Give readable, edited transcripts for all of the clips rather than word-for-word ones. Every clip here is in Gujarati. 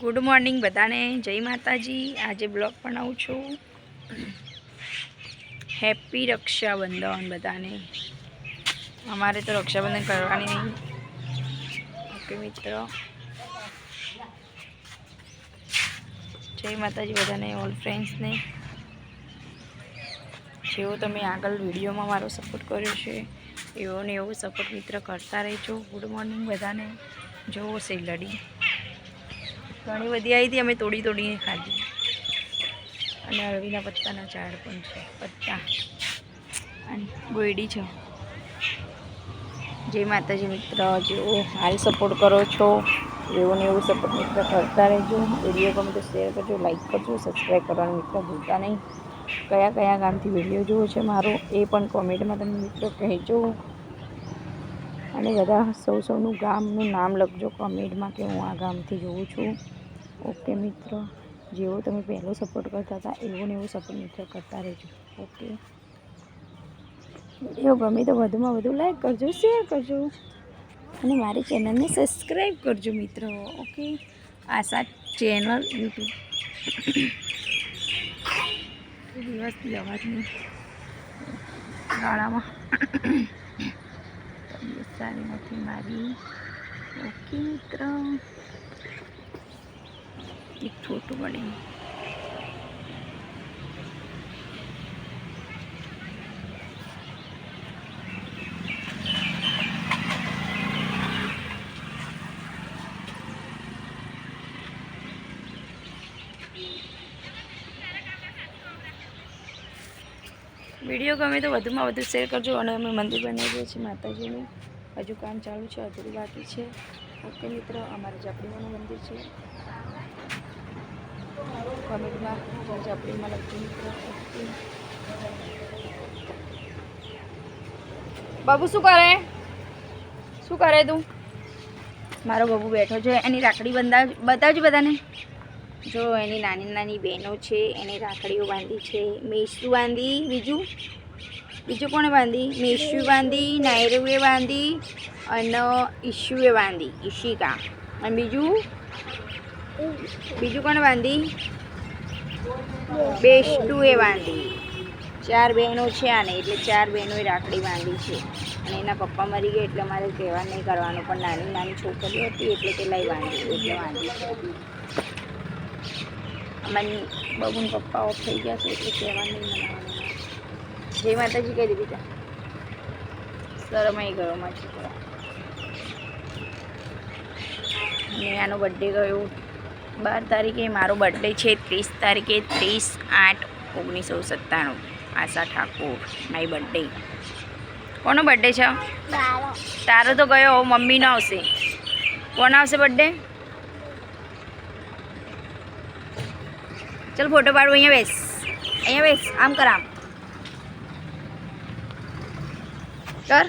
ગુડ મોર્નિંગ બધાને, જય માતાજી। આજે બ્લોગ બનાવું છું। હેપી રક્ષાબંધન બધાને। અમારે તો રક્ષાબંધન કરવાની નહીં। ઓકે મિત્રો, જય માતાજી બધાને, ઓલ ફ્રેન્ડ્સને। જેવો તમે આગળ વિડીયોમાં મારો સપોર્ટ કર્યો છે એવો ને એવો સપોર્ટ મિત્ર કરતા રહેજો। ગુડ મોર્નિંગ બધાને। જો સેલડી ઘણી બધી આવી હતી, અમે તોડી તોડીને ખાધી। અને અળવીના પત્તાના ઝાડ પણ છે, પત્તા અને ગોયડી છે। જય માતાજી મિત્ર, જેવો હાલ સપોર્ટ કરો છો એવો ને એવો સપોર્ટ મિત્ર કરતા રહેજો। વિડીયો ગમે તો શેર કરજો, લાઈક કરજો, સબસ્ક્રાઈબ કરવાનું મિત્ર ભૂલતા નહીં। કયા કયા ગામથી વિડીયો જોવો છે મારો એ પણ કોમેન્ટમાં તમે મિત્રો કહેજો। અને બધા સૌનું ગામનું નામ લખજો કોમેન્ટમાં કે હું આ ગામથી જોઉં છું। ઓકે મિત્રો, જેવો તમે પહેલો સપોર્ટ કરતા હતા એવો ને એવો સપોર્ટ મિત્ર કરતા રહેજો। ઓકે, વિડીયો ગમે તો વધુમાં વધુ લાઈક કરજો, શેર કરજો અને મારી ચેનલને સબસ્ક્રાઈબ કરજો મિત્રો। ઓકે, આશા ચેનલ યુટ્યુબ દિવસથી અવાજ નહીં ગાળામાં તબિયત સારી નથી મારી। ઓકે મિત્ર, એક છોટું બને વિડીયો ગમે તો વધુમાં વધુ શેર કરજો। અને અમે મંદિર બનાવીએ છીએ માતાજીનું, હજુ કામ ચાલુ છે, અધૂરું બાકી છે। ઓકે મિત્રો, અમારે ઝાપડીમાંનું મંદિર છે, કોમેન્ટમાં ઝાપડીમાં લખજો મિત્રો। ઓકે બાબુ શું કરે તું? મારો બાબુ બેઠો છે, એની રાખડી બતાવજો બધાને। જો એની નાની નાની બહેનો છે, એને રાખડીઓ બાંધી છે। મેસુ બાંધી, બીજું કોણે બાંધી? મેસુ બાંધી, નાયરુએ બાંધી અને ઈશુએ બાંધી, ઈશિકા। અને બીજું કોણે બાંધી? બેસ્ટુએ બાંધી। 4 બહેનો છે આને, એટલે 4 બહેનોએ રાખડી બાંધી છે। અને એના પપ્પા મરી ગયા એટલે અમારે તહેવાર નહીં કરવાનો, પણ નાની નાની છોકરીઓ હતી એટલે પેલાય બાંધી, એટલે બાંધી છે। અમારી બબુન પપ્પા ઓફ થઈ ગયા છે એટલે તહેવાર નહીં મનાવવાનો। જય માતાજી કહી દીધી તા શરમાઈ ગયો મારા છોકરા। અને આનો બર્થડે ગયો 12 તારીખે, મારો બર્થડે છે 30 તારીખે, 30/8/1997। આશા ઠાકોર મારી બર્થડે। કોનો બર્થડે છે? તારો તો ગયો, મમ્મીનો આવશે। કોનો આવશે બર્થડે? चल फोटो पाड़ू, અહીંયા બેસ, આમ કર, આમ કર।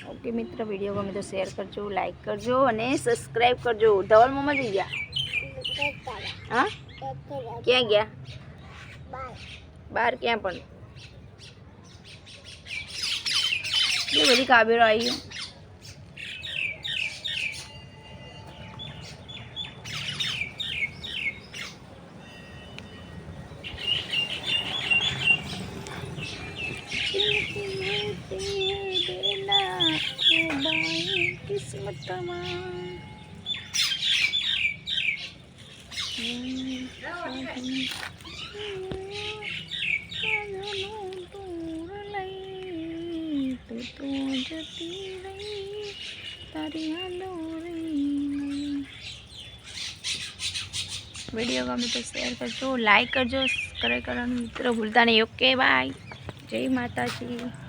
ઓકે મિત્ર, વિડીયો ગમે તો શેર કરજો, લાઈક કરજો અને સબસ્ક્રાઈબ કરજો। ધવલ મોમાં જઈ ગયા? હા, ક્યાં ગયા? બહાર ક્યાં? પણ એ બધી કાબેરો આવી ગયો। किस्मत वीडियो गमे तो शेयर करजो, लाइक करजो, सब्सक्राइब करवानुं मित्र भूलता नहीं। ओके बाय, जय माताजी।